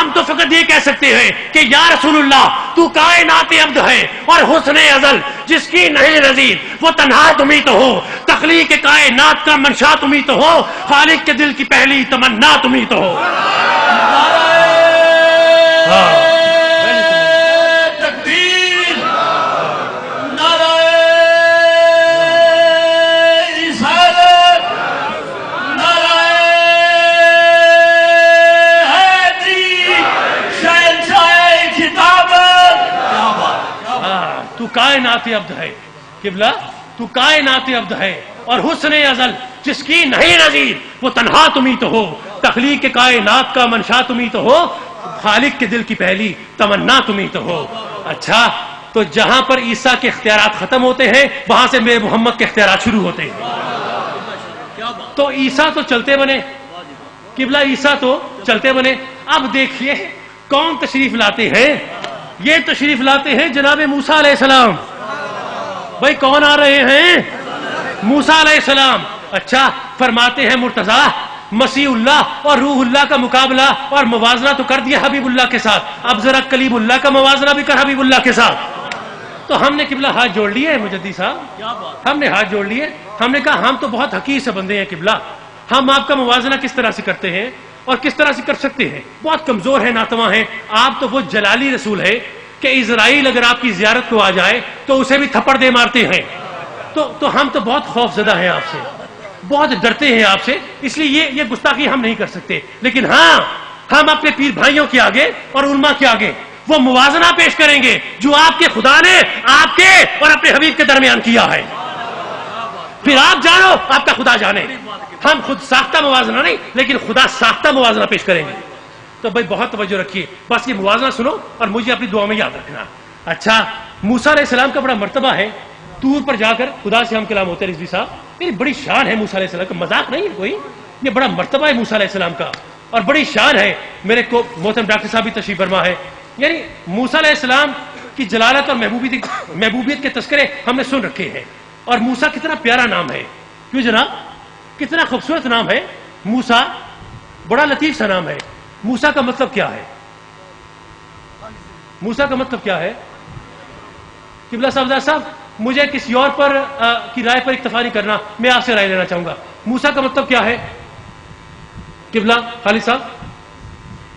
ہم تو فقط یہ کہہ سکتے ہیں کہ یا رسول اللہ تو کائنات عبد ہے اور حسن ازل جس کی نہیں نظیر، وہ تنہا تمہیں تو ہو، تخلیق کائنات کا منشا تمہیں تو ہو، خالق کے دل کی پہلی تمنا تمہیں تو ہو۔ تو کائنات عبد ہے قبلہ، تو کائنات عبد ہے اور حسن ازل جس کی نہیں نظیر، وہ تنہا تمہیں تو ہو، تخلیق کائنات کا منشا تمہیں تو ہو، خالق کے دل کی پہلی تمنا تمہیں تو ہو۔ اچھا، تو جہاں پر عیسیٰ کے اختیارات ختم ہوتے ہیں وہاں سے میرے محمد کے اختیارات شروع ہوتے ہیں۔ تو عیسیٰ تو چلتے بنے قبلہ، عیسیٰ تو چلتے بنے۔ اب دیکھیے کون تشریف لاتے ہیں، یہ تشریف لاتے ہیں جناب موسیٰ علیہ السلام۔ بھائی کون آ رہے ہیں؟ موسیٰ علیہ السلام۔ اچھا، فرماتے ہیں مرتضیٰ مسیح اللہ اور روح اللہ کا مقابلہ اور موازنہ تو کر دیا حبیب اللہ کے ساتھ، اب ذرا کلیم اللہ کا موازنہ بھی کر حبیب اللہ کے ساتھ۔ تو ہم نے قبلہ ہاتھ جوڑ لیے مجدی صاحب، ہم نے ہاتھ جوڑ لیے، ہم نے کہا ہم تو بہت حقیر سے بندے ہیں قبلہ، ہم آپ کا موازنہ کس طرح سے کرتے ہیں اور کس طرح سے کر سکتے ہیں، بہت کمزور ہیں، ناتواں ہیں، آپ تو وہ جلالی رسول ہے کہ اسرائیل اگر آپ کی زیارت کو آ جائے تو اسے بھی تھپڑ دے مارتے ہیں، تو ہم تو بہت خوف زدہ ہیں آپ سے، بہت ڈرتے ہیں آپ سے، اس لیے یہ گستاخی ہم نہیں کر سکتے، لیکن ہاں ہم اپنے پیر بھائیوں کے آگے اور علماء کے آگے وہ موازنہ پیش کریں گے جو آپ کے خدا نے آپ کے اور اپنے حبیب کے درمیان کیا ہے، پھر آپ جانو آپ کا خدا جانے، ہم خود ساختہ موازنہ نہیں لیکن خدا ساختہ موازنہ پیش کریں گے۔ تو بھائی بہت توجہ رکھیے، بس یہ موازنہ سنو اور مجھے اپنی دعا میں یاد رکھنا۔ اچھا، موسیٰ علیہ السلام کا بڑا مرتبہ ہے، طور پر جا کر خدا سے ہم کلام ہوتے ہیں رضوی صاحب، میری بڑی شان ہے موسیٰ علیہ السلام کا، مذاق نہیں ہے کوئی، یہ بڑا مرتبہ ہے موسیٰ علیہ السلام کا اور بڑی شان ہے۔ میرے کو محترم ڈاکٹر صاحب بھی تشریف فرما ہے، یعنی موسیٰ علیہ السلام کی جلالت اور محبوبیت کے تذکرے ہم نے سن رکھے ہیں، اور موسیٰ کتنا پیارا نام ہے، کیوں جناب، کتنا خوبصورت نام ہے موسیٰ، بڑا لطیف سا نام ہے۔ موسیٰ کا مطلب کیا ہے؟ موسیٰ کا مطلب کیا ہے؟ قبلہ صاحب مجھے کسی اور پر کی رائے پر اکتفا نہیں کرنا، میں آپ سے رائے لینا چاہوں گا، موسیٰ کا مطلب کیا ہے قبلہ خالد صاحب؟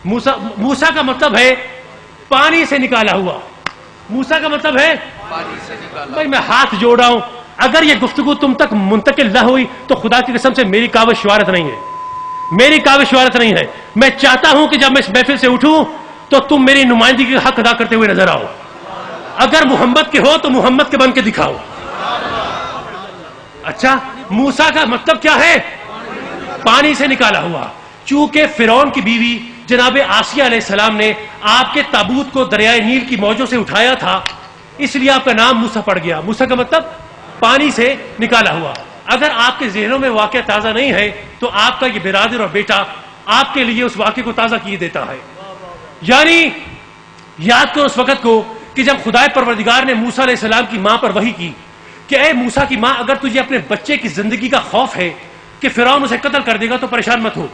موسیٰ کا مطلب ہے پانی سے نکالا ہوا، موسیٰ کا مطلب ہے پانی سے نکالا۔ بھائی میں ہاتھ جوڑ رہا ہوں، اگر یہ گفتگو تم تک منتقل نہ ہوئی تو خدا کی قسم سے میری کاوش شوارت نہیں ہے، میری کاوش شوارت نہیں ہے، میں چاہتا ہوں کہ جب میں اس محفل سے اٹھوں تو تم میری نمائندگی کا حق ادا کرتے ہوئے نظر آؤ، اگر محمد کے ہو تو محمد کے بن کے دکھاؤ۔ اچھا، موسیٰ کا مطلب کیا ہے؟ پانی سے نکالا ہوا، چونکہ فرعون کی بیوی جناب آسیہ علیہ السلام نے آپ کے تابوت کو دریائے نیل کی موجوں سے اٹھایا تھا، اس لیے آپ کا نام موسیٰ پڑ گیا۔ موسیٰ کا مطلب پانی سے نکالا ہوا۔ اگر آپ کے ذہنوں میں واقعہ تازہ نہیں ہے تو آپ کا یہ برادر اور بیٹا آپ کے لیے اس واقعے کو تازہ کیے دیتا ہے، یعنی یاد کرو اس وقت کو کہ جب خدا پروردگار نے موسیٰ علیہ السلام کی ماں پر وحی کی کہ اے موسیٰ کی ماں، اگر تجھے اپنے بچے کی زندگی کا خوف ہے کہ فرعون اسے قتل کر دے گا تو پریشان مت ہو،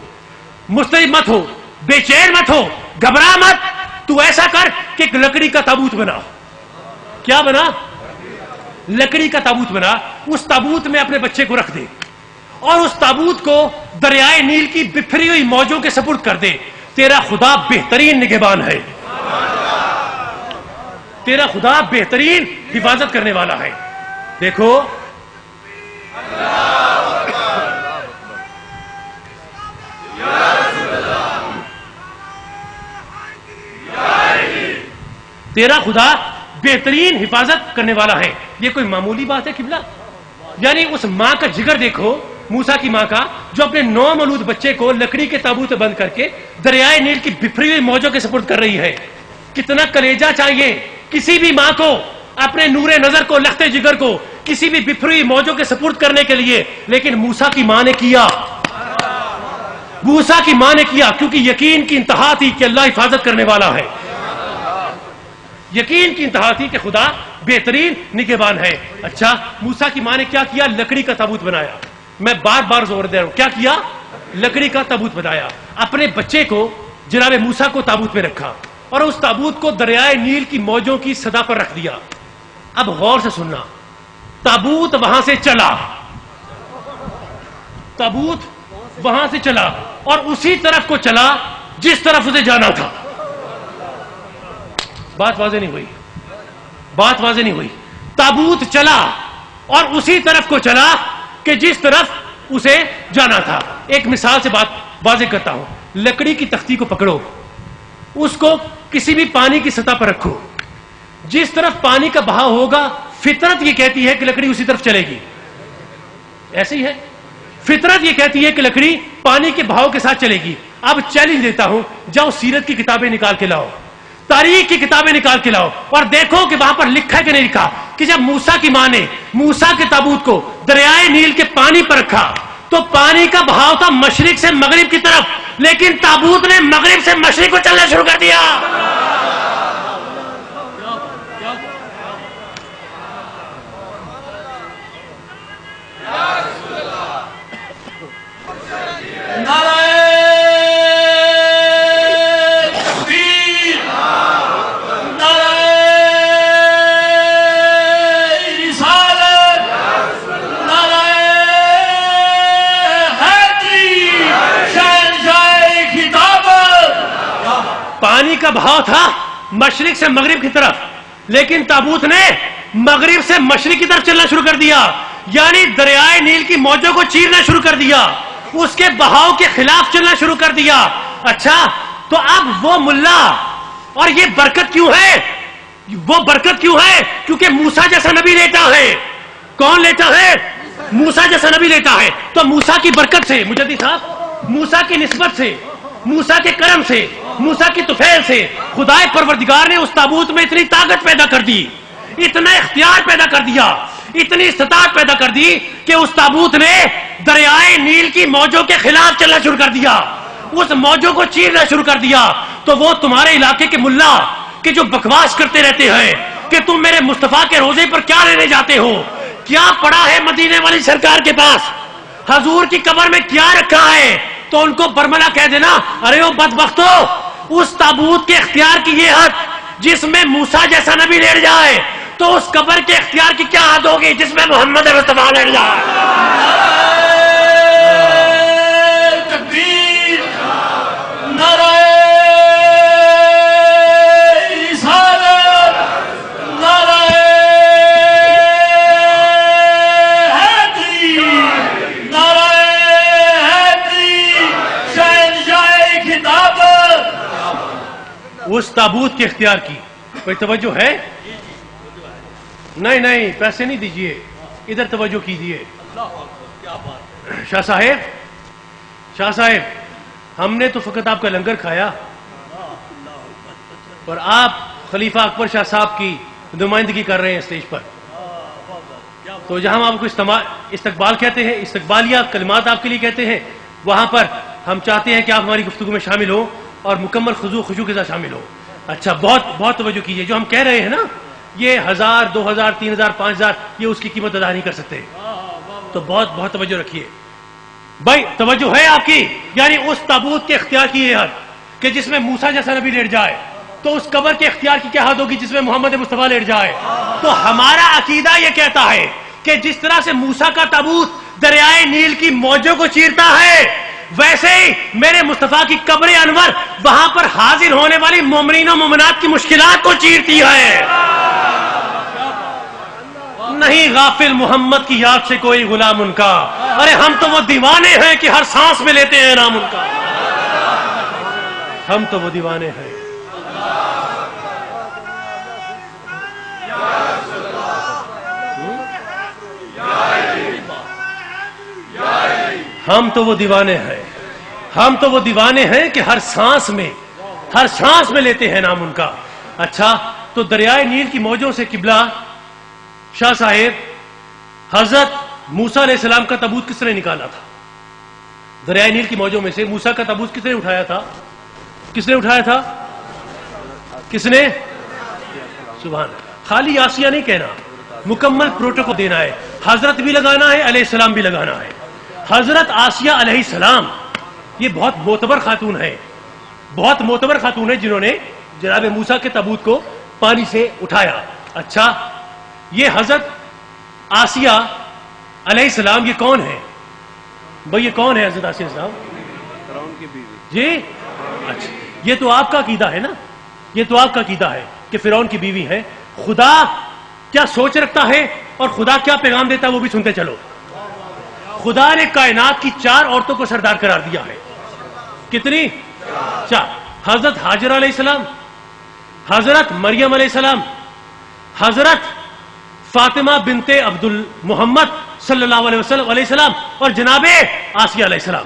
مضطرب مت ہو، بے چین مت ہو، گھبرا مت، تو ایسا کر کہ ایک لکڑی کا تابوت بنا۔ کیا بنا؟ لکڑی کا تابوت بنا، اس تابوت میں اپنے بچے کو رکھ دے اور اس تابوت کو دریائے نیل کی بکھری ہوئی موجوں کے سپرد کر دے، تیرا خدا بہترین نگہبان ہے، تیرا خدا بہترین حفاظت کرنے والا ہے۔ دیکھو تیرا خدا بہترین حفاظت کرنے والا ہے۔ یہ کوئی معمولی بات ہے قبلہ؟ یعنی اس ماں کا جگر دیکھو، موسیٰ کی ماں کا، جو اپنے نومولود بچے کو لکڑی کے تابوت بند کر کے دریائے نیل کی بکھری ہوئی موجوں کے سپرد کر رہی ہے۔ کتنا کلیجہ چاہیے کسی بھی ماں کو اپنے نور نظر کو، لختے جگر کو کسی بھی بکھری ہوئی موجوں کے سپرد کرنے کے لیے، لیکن موسیٰ کی ماں نے کیا، موسیٰ کی ماں نے کیا، کیونکہ یقین کی انتہا تھی کہ اللہ حفاظت کرنے والا ہے، یقین کی انتہا تھی کہ خدا بہترین نگہبان ہے۔ اچھا، موسیٰ کی ماں نے کیا کیا؟ لکڑی کا تابوت بنایا۔ میں بار بار زور دے رہا ہوں، کیا کیا؟ لکڑی کا تابوت بنایا، اپنے بچے کو جناب موسیٰ کو تابوت میں رکھا اور اس تابوت کو دریائے نیل کی موجوں کی سطح پر رکھ دیا. اب غور سے سننا, تابوت وہاں سے چلا, تابوت وہاں سے چلا اور اسی طرف کو چلا جس طرف اسے جانا تھا. بات واضح نہیں ہوئی, بات واضح نہیں ہوئی. تابوت چلا اور اسی طرف کو چلا کہ جس طرف اسے جانا تھا. ایک مثال سے بات واضح کرتا ہوں. لکڑی کی تختی کو پکڑو, اس کو کسی بھی پانی کی سطح پر رکھو, جس طرف پانی کا بہاؤ ہوگا فطرت یہ کہتی ہے کہ لکڑی اسی طرف چلے گی. ایسے ہی ہے, فطرت یہ کہتی ہے کہ لکڑی پانی کے بہاؤ کے ساتھ چلے گی. اب چیلنج دیتا ہوں, جاؤ سیرت کی کتابیں نکال کے لاؤ, تاریخ کی کتابیں نکال کے لاؤ اور دیکھو کہ وہاں پر لکھا ہے کہ نہیں لکھا کہ جب موسیٰ کی ماں نے موسیٰ کے تابوت کو دریائے نیل کے پانی پر رکھا تو پانی کا بہاؤ تھا مشرق سے مغرب کی طرف, لیکن تابوت نے مغرب سے مشرق کو چلنا شروع کر دیا. پانی کا بہاؤ تھا مشرق سے مغرب کی طرف, لیکن تابوت نے مغرب سے مشرق کی طرف چلنا شروع کر دیا, یعنی دریائے نیل کی موجوں کو چیرنا شروع کر دیا, اس کے بہاؤ کے خلاف چلنا شروع کر دیا. اچھا, تو اب وہ ملا, اور یہ برکت کیوں ہے؟ وہ برکت کیوں ہے؟ کیونکہ موسیٰ جیسا نبی لیتا ہے. کون لیتا ہے؟ موسیٰ جیسا نبی لیتا ہے. تو موسیٰ کی برکت سے, مجدد صاحب, موسیٰ کی نسبت سے, موسیٰ کے کرم سے, موسیٰ کی طفیل سے خدائے پروردگار نے اس تابوت میں اتنی طاقت پیدا کر دی, اتنا اختیار پیدا کر دیا, اتنی استطاعت پیدا کر دی کہ اس تابوت نے دریائے نیل کی موجوں کے خلاف چلنا شروع کر دیا, اس موجوں کو چیرنا شروع کر دیا. تو وہ تمہارے علاقے کے ملا کہ جو بکواس کرتے رہتے ہیں کہ تم میرے مصطفیٰ کے روزے پر کیا لینے جاتے ہو, کیا پڑا ہے مدینے والی سرکار کے پاس, حضور کی قبر میں کیا رکھا ہے, تو ان کو برملا کہہ دینا, ارے وہ بدبختو, اس تابوت کے اختیار کی یہ حد جس میں موسیٰ جیسا نبی لیٹ جائے, تو اس قبر کے اختیار کی کیا حد ہوگی جس میں محمد مصطفیٰ لیٹ جائے. تکبیر, نعرہ رسالت, نعرہ حیدری, نعرہ حیدری, شہنشاہ خطابت. اس تابوت کے اختیار کی کوئی توجہ ہے؟ نہیں نہیں, پیسے نہیں دیجئے, ادھر توجہ کیجئے. شاہ صاحب, شاہ صاحب, ہم نے تو فقط آپ کا لنگر کھایا اور آپ خلیفہ اکبر شاہ صاحب کی نمائندگی کر رہے ہیں اسٹیج پر. تو جہاں ہم آپ کو استقبال کہتے ہیں, استقبالیہ کلمات آپ کے لیے کہتے ہیں, وہاں پر ہم چاہتے ہیں کہ آپ ہماری گفتگو میں شامل ہوں اور مکمل خضوع خشوع کے ساتھ شامل ہو. اچھا, بہت بہت توجہ کیجئے. جو ہم کہہ رہے ہیں نا, یہ 1000 2000 3000 5000 یہ اس کی قیمت ادا نہیں کر سکتے, تو بہت بہت توجہ رکھیے بھائی. توجہ ہے آپ کی؟ یعنی اس تابوت کے اختیار کی یہ حد کہ جس میں موسیٰ جیسا نبی لیٹ جائے, تو اس قبر کے اختیار کی کیا حد ہوگی جس میں محمد مصطفیٰ لیٹ جائے. تو ہمارا عقیدہ یہ کہتا ہے کہ جس طرح سے موسیٰ کا تابوت دریائے نیل کی موجوں کو چیرتا ہے, ویسے ہی میرے مصطفیٰ کی قبر انور وہاں پر حاضر ہونے والی مومنین و مومنات کی مشکلات کو چیرتی ہے. نہیں غافل محمد کی یاد سے کوئی غلام ان کا, ارے ہم تو وہ دیوانے ہیں کہ ہر سانس میں لیتے ہیں نام ان کا, ہم تو وہ دیوانے ہیں. ہم تو وہ دیوانے ہیں, ہم تو وہ دیوانے ہیں کہ ہر سانس میں لیتے ہیں نام ان کا. اچھا, تو دریائے نیل کی موجوں سے قبلہ شاہ صاحب, حضرت موسیٰ علیہ السلام کا تابوت کس نے نکالا تھا؟ دریائے نیل کی موجوں میں سے موسیٰ کا تابوت کس نے اٹھایا تھا؟ کس نے اٹھایا تھا؟ کس نے؟ سبحان. خالی آسیہ نہیں کہنا, مکمل پروٹوکول دینا ہے. حضرت بھی لگانا ہے, علیہ السلام بھی لگانا ہے. حضرت آسیہ علیہ السلام یہ بہت معتبر خاتون ہے, بہت معتبر خاتون ہے جنہوں نے جناب موسیٰ کے تابوت کو پانی سے اٹھایا. اچھا یہ حضرت آسیہ علیہ السلام یہ کون ہے بھئی؟ یہ کون ہے حضرت آسیہ علیہ السلام؟ فرعون کی بیوی. جی اچھا یہ تو آپ کا عقیدہ ہے نا, یہ تو آپ کا عقیدہ ہے کہ فرعون کی بیوی ہے. خدا کیا سوچ رکھتا ہے اور خدا کیا پیغام دیتا ہے وہ بھی سنتے چلو. خدا نے کائنات کی 4 عورتوں کو سردار قرار دیا ہے. کتنی؟ 4. حضرت ہاجرہ علیہ السلام, حضرت مریم علیہ السلام, حضرت فاطمہ بنت عبد محمد صلی اللہ علیہ وسلم علیہ السلام اور جناب آسیہ علیہ السلام.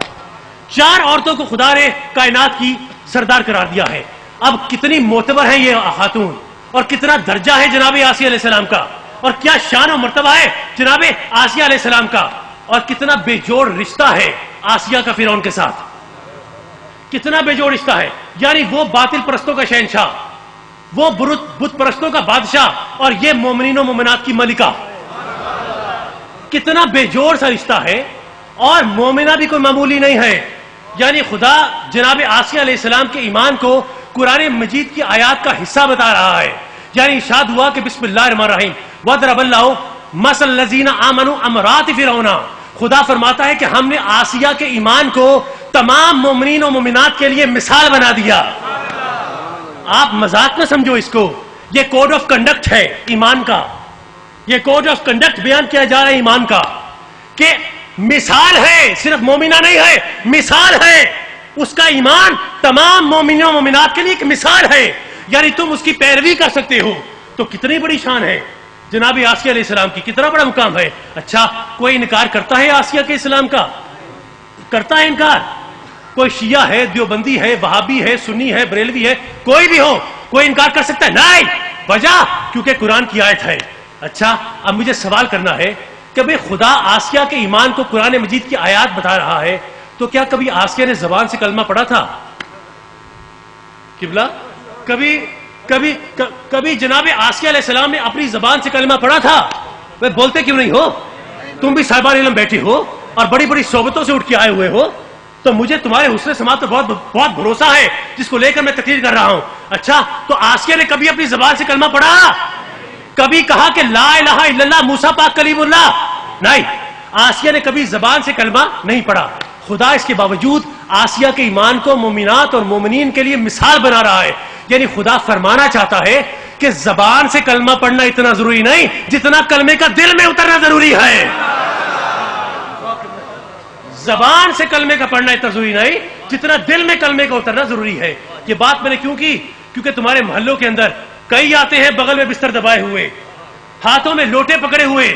4 عورتوں کو خدا نے کائنات کی سردار قرار دیا ہے. اب کتنی معتبر ہیں یہ خاتون اور کتنا درجہ ہے جناب آسیہ علیہ السلام کا, اور کیا شان و مرتبہ ہے جناب آسیہ علیہ السلام کا, اور کتنا بے جوڑ رشتہ ہے آسیہ کا فرعون کے ساتھ, کتنا بے جوڑ رشتہ ہے. یعنی وہ باطل پرستوں کا شہنشاہ, وہ بت پرستوں کا بادشاہ اور یہ مومنین و مومنات کی ملکہ. کتنا بے جوڑ سا رشتہ ہے, اور مومنہ بھی کوئی معمولی نہیں ہے. یعنی خدا جناب آسیہ علیہ السلام کے ایمان کو قرآن مجید کی آیات کا حصہ بتا رہا ہے. یعنی ارشاد ہوا کہ بسم اللہ الرحمن الرحیم وَضْرَبَ اللَّهُ مَثَلَ الَّذِينَ آمَنُوا امْرَأَتِ فِرْعَوْنَ. خدا فرماتا ہے کہ ہم نے آسیہ کے ایمان کو تمام مومنین و مومنات کے لیے مثال بنا دیا. آپ مذاق نہ سمجھو اس کو, یہ کوڈ آف کنڈکٹ ہے ایمان کا, یہ کوڈ آف کنڈکٹ بیان کیا جا رہا ہے ایمان کا کہ مثال ہے, صرف مومنہ نہیں ہے, مثال ہے. اس کا ایمان تمام مومنین و مومنات کے لیے ایک مثال ہے. یعنی تم اس کی پیروی کر سکتے ہو. تو کتنی بڑی شان ہے جناب آسیہ علیہ السلام کی, کتنا بڑا مقام ہے. اچھا کوئی انکار کرتا ہے آسیہ کے اسلام کا؟ کرتا ہے انکار؟ کوئی شیعہ ہے, دیوبندی ہے, وہابی ہے, سنی ہے, بریلوی ہے, کوئی بھی ہو, کوئی انکار کر سکتا ہے؟ نہیں. وجہ کیونکہ قرآن کی آیت ہے. اچھا اب مجھے سوال کرنا ہے کہ بھئی خدا آسیہ کے ایمان کو قرآن مجید کی آیات بتا رہا ہے, تو کیا کبھی آسیہ نے زبان سے کلمہ پڑھا تھا؟ قبلہ کبھی جناب آسیہ علیہ السلام نے اپنی زبان سے کلمہ پڑھا تھا؟ وہ بولتے کیوں نہیں ہو؟ تم بھی صاحبان علم بیٹھے ہو اور بڑی بڑی صحبتوں سے اٹھ کے آئے ہوئے ہو, تو مجھے تمہارے حسن سماعت پر بہت بھروسہ ہے جس کو لے کر میں تقریر کر رہا ہوں. اچھا تو آسیہ نے کبھی اپنی زبان سے کلمہ پڑھا؟ کبھی کہا کہ لا الہ الا اللہ موسیٰ پاک کلیم اللہ؟ نہیں, آسیہ نے کبھی زبان سے کلمہ نہیں پڑھا. خدا اس کے باوجود آسیہ کے ایمان کو مومنات اور مومنین کے لیے مثال بنا رہا ہے. یعنی خدا فرمانا چاہتا ہے کہ زبان سے کلمہ پڑھنا اتنا ضروری نہیں جتنا کلمے کا دل میں اترنا ضروری ہے. زبان سے کلمے کا پڑھنا اتنا ضروری نہیں جتنا دل میں کلمے کا اترنا ضروری ہے. یہ بات میں نے کیوں کی؟ کیونکہ تمہارے محلوں کے اندر کئی آتے ہیں بغل میں بستر دبائے ہوئے, ہاتھوں میں لوٹے پکڑے ہوئے,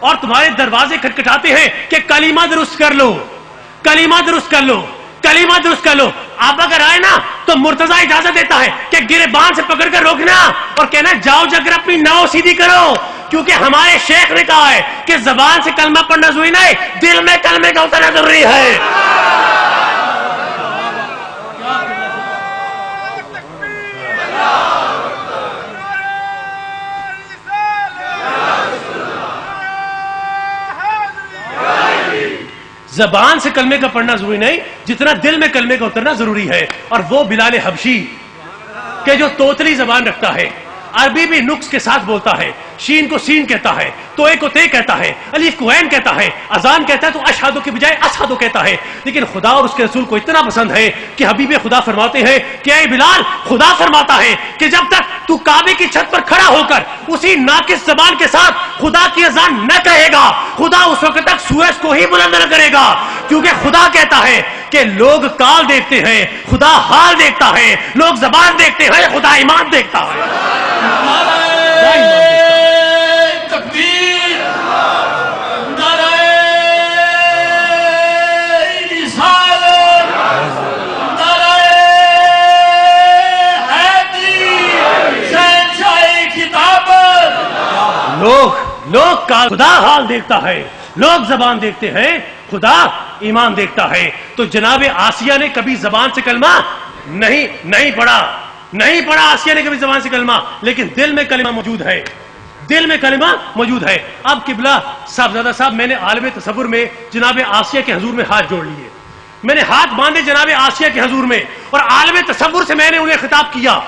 اور تمہارے دروازے کھٹکھٹاتے ہیں کہ کلمہ درست کر لو, کلمہ درست کر لو, کلمہ درست کر لو. آپ اگر آئے نا تو مرتضیٰ اجازت دیتا ہے کہ گریبان سے پکڑ کر روکنا اور کہنا جاؤ جا کر اپنی ناؤ سیدھی کرو, کیونکہ ہمارے شیخ نے کہا ہے کہ زبان سے کلمہ پڑھنا ضروری نہیں, دل میں کلمے کا اترنا ضروری ہے. زبان سے کلمے کا پڑھنا ضروری نہیں جتنا دل میں کلمے کا اترنا ضروری ہے. اور وہ بلال حبشی کہ جو توتلی زبان رکھتا ہے, عربی بھی نقص کے ساتھ بولتا ہے, شین کو سین کہتا ہے, توئے کو تے کہتا ہے, الف کو عین کہتا ہے, اذان کہتا ہے تو اشہدو کی بجائے اسہدو کہتا ہے. لیکن خدا اور اس کے رسول کو اتنا پسند ہے کہ حبیب خدا فرماتے ہیں کہ اے بلال, خدا فرماتا ہے کہ جب تک تو کعبے کی چھت پر کھڑا ہو کر اسی ناقص زبان کے ساتھ خدا کی اذان نہ کہے گا, خدا اس وقت تک سورج کو ہی بلند نہ کرے گا. کیونکہ خدا کہتا ہے کہ لوگ کال دیکھتے ہیں, خدا حال دیکھتا ہے, لوگ زبان دیکھتے ہیں, خدا ایمان دیکھتا ہے. تکبیر, نعرہ رسالت, نعرہ حیدری, شہنشاہ خطابت. لوگ کا خدا حال دیکھتا ہے, لوگ زبان دیکھتے ہیں, خدا ایمان دیکھتا ہے. تو جناب آسیہ نے کبھی زبان سے کلمہ نہیں پڑھا آسیہ نے کبھی زبان سے کلمہ, لیکن دل میں کلمہ موجود ہے, دل میں کلمہ موجود ہے. اب قبلہ صاحبزادہ صاحب, میں نے عالم تصور میں جناب آسیہ کے حضور میں ہاتھ جوڑ لیے, میں نے ہاتھ باندھے جناب آسیہ کے حضور میں اور عالم تصور سے میں نے انہیں خطاب کیا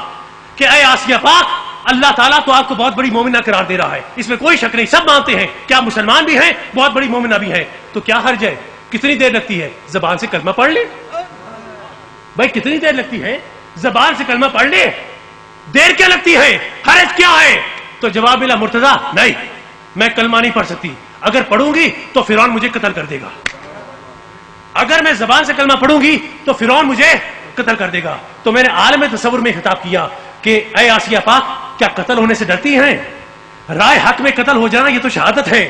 کہ اے آسیہ پاک، اللہ تعالیٰ تو آپ کو بہت بڑی مومنہ قرار دے رہا ہے، اس میں کوئی شک نہیں، سب مانتے ہیں کہ آپ مسلمان بھی ہیں، بہت بڑی مومنہ بھی ہیں، تو کیا حرج ہے؟ کتنی دیر لگتی ہے؟ زبان سے کلمہ پڑھ لیں بھائی، کتنی دیر لگتی ہے؟ زبان سے کلمہ پڑھ لیں، دیر کیا لگتی ہے؟ حرج کیا ہے؟ تو جواب ملا مرتضیٰ نہیں، میں کلمہ نہیں پڑھ سکتی، اگر پڑھوں گی تو فرعون مجھے قتل کر دے گا، اگر میں زبان سے کلمہ پڑھوں گی تو فرعون مجھے قتل کر دے گا۔ تو میں نے عالم تصور میں خطاب کیا کہ اے آسیہ پاک، کیا قتل ہونے سے ڈرتی ہیں؟ رائے حق میں قتل ہو جانا یہ تو شہادت ہے،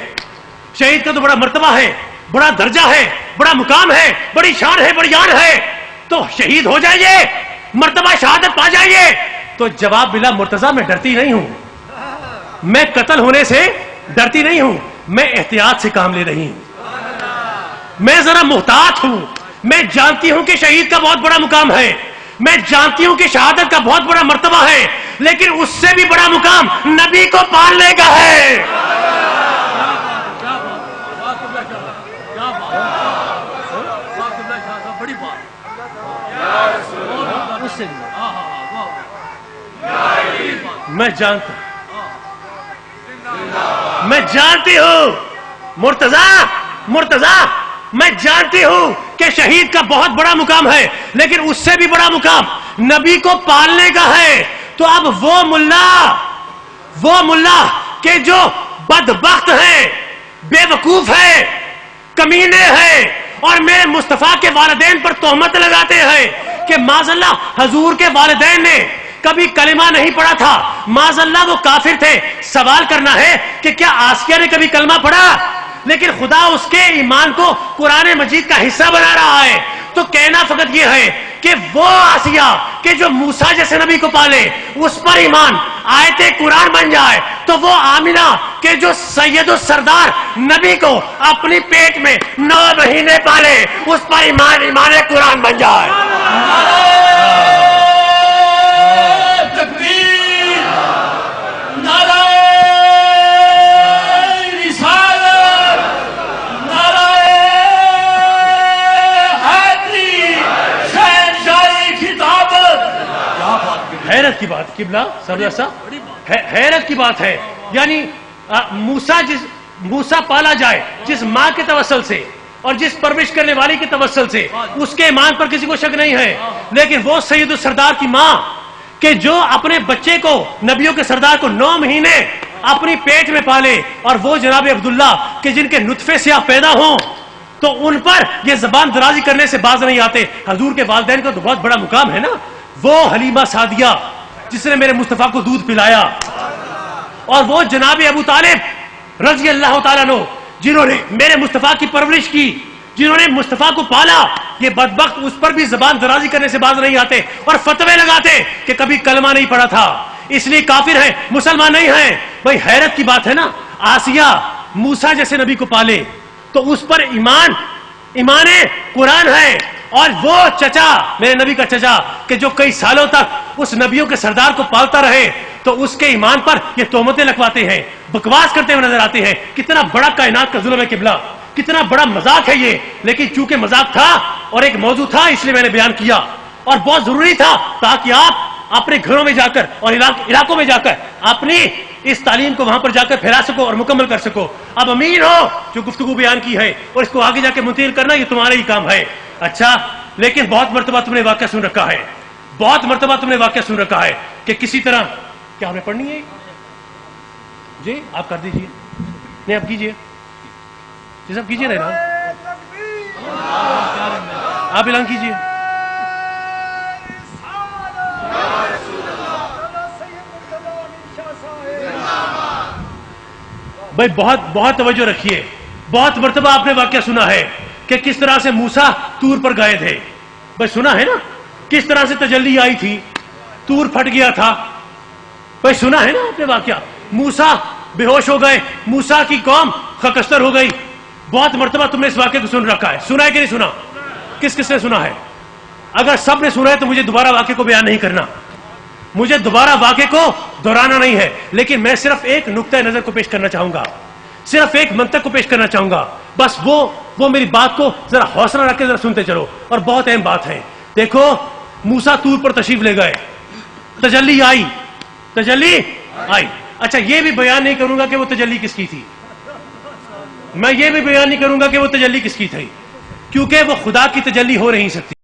شہید کا تو بڑا مرتبہ ہے، بڑا درجہ ہے، بڑا مقام ہے، بڑی شان ہے، بڑی آن ہے، تو شہید ہو جائیے، مرتبہ شہادت پا جائیے۔ تو جواب ملا مرتضیٰ میں ڈرتی نہیں ہوں، میں قتل ہونے سے ڈرتی نہیں ہوں، میں احتیاط سے کام لے رہی ہوں، میں ذرا محتاط ہوں، میں جانتی ہوں کہ شہید کا بہت بڑا مقام ہے، میں جانتی ہوں کہ شہادت کا بہت بڑا مرتبہ ہے، لیکن اس سے بھی بڑا مقام نبی کو پالنے کا ہے۔ میں جانتی ہوں مرتضیٰ میں جانتی ہوں کہ شہید کا بہت بڑا مقام ہے، لیکن اس سے بھی بڑا مقام نبی کو پالنے کا ہے۔ تو اب وہ ملا کہ جو بدبخت ہے، بے وقوف ہے، کمینے ہیں اور میرے مصطفیٰ کے والدین پر تہمت لگاتے ہیں کہ معاذ اللہ حضور کے والدین نے کبھی کلمہ نہیں پڑھا تھا، معاذ اللہ وہ کافر تھے، سوال کرنا ہے کہ کیا آسیہ نے کبھی کلمہ پڑھا؟ لیکن خدا اس کے ایمان کو قرآن مجید کا حصہ بنا رہا ہے۔ تو کہنا فقط یہ ہے کہ وہ آسیہ کہ جو موسیٰ جیسے نبی کو پالے، اس پر ایمان آیت قرآن بن جائے، تو وہ آمنہ کہ جو سید السردار نبی کو اپنی پیٹ میں 9 مہینے پالے، اس پر ایمان قرآن بن جائے۔ حیرت کی بات قبلہ حیرت کی بات ہے، یعنی موسیٰ پالا جائے جس ماں کے توسل سے اور جس پرورش کرنے والی کے توسل سے، اس کے ایمان پر کسی کو شک نہیں ہے، لیکن وہ سید السردار کی ماں کہ جو اپنے بچے کو، نبیوں کے سردار کو 9 مہینے اپنی پیٹ میں پالے، اور وہ جناب عبداللہ کہ جن کے نطفے سیاہ پیدا ہوں تو ان پر یہ زبان درازی کرنے سے باز نہیں آتے۔ حضور کے والدین کا تو بہت بڑا مقام ہے نا، وہ حلیمہ سعدیہ جس نے میرے مصطفیٰ کو دودھ پلایا، اور وہ جناب ابو طالب رضی اللہ تعالیٰ عنہ جنہوں نے میرے مصطفیٰ کی پرورش کی، جنہوں نے مصطفیٰ کو پالا، یہ بدبخت اس پر بھی زبان درازی کرنے سے باز نہیں آتے اور فتوے لگاتے کہ کبھی کلمہ نہیں پڑھا تھا، اس لیے کافر ہیں، مسلمان نہیں ہیں۔ بھائی حیرت کی بات ہے نا، آسیہ موسیٰ جیسے نبی کو پالے تو اس پر ایمان قرآن ہے، اور وہ چچا میرے نبی کا چچا کہ جو کئی سالوں تک اس نبیوں کے سردار کو پالتا رہے، تو اس کے ایمان پر یہ تہمتیں لگواتے ہیں، بکواس کرتے ہوئے نظر آتے ہیں۔ کتنا بڑا کائنات کا ظلم ہے قبلہ، کتنا بڑا مذاق ہے یہ، لیکن چونکہ مذاق تھا اور ایک موضوع تھا اس لیے میں نے بیان کیا، اور بہت ضروری تھا تاکہ آپ اپنے گھروں میں جا کر اور علاقوں میں جا کر اپنی اس تعلیم کو وہاں پر جا کر پھیلا سکو اور مکمل کر سکو۔ اب امین ہو جو گفتگو بیان کی ہے، اور اس کو آگے جا کے منتقل کرنا یہ تمہارا ہی کام ہے۔ اچھا، لیکن بہت مرتبہ تم نے واقعہ سن رکھا ہے، بہت مرتبہ تم نے واقعہ سن رکھا ہے کہ کسی طرح، کیا ہمیں پڑھنی ہے جی؟ آپ کر دیجئے، نہیں آپ کیجئے جی، سب کیجئے نا اعلان، آپ اعلان کیجئے۔ بھائی بہت توجہ رکھیے، بہت مرتبہ آپ نے واقعہ سنا ہے کہ کس طرح سے موسیٰ طور پر گئے تھے، بھائی سنا ہے نا، کس طرح سے تجلی آئی تھی، طور پھٹ گیا تھا، بھائی سنا ہے نا آپ نے واقعہ، موسیٰ بے ہوش ہو گئے، موسیٰ کی قوم خکستر ہو گئی۔ بہت مرتبہ تم نے اس واقعے کو سن رکھا ہے، سنا ہے کہ نہیں سنا؟ کس کس نے سنا ہے؟ اگر سب نے سنا ہے تو مجھے دوبارہ واقعے کو بیان نہیں کرنا، مجھے دوبارہ واقعے کو دہرانا نہیں ہے، لیکن میں صرف ایک نقطہ نظر کو پیش کرنا چاہوں گا، صرف ایک منطق کو پیش کرنا چاہوں گا۔ بس وہ میری بات کو ذرا حوصلہ رکھ کے ذرا سنتے چلو. اور بہت اہم بات ہے. دیکھو موسیٰ طور پر تشریف لے گئے, تجلی آئی. اچھا یہ بھی بیان نہیں کروں گا کہ وہ تجلی کس کی تھی. میں یہ بھی بیان نہیں کروں گا کہ وہ تجلی کس کی تھی, کیونکہ وہ خدا کی تجلی ہو نہیں سکتی.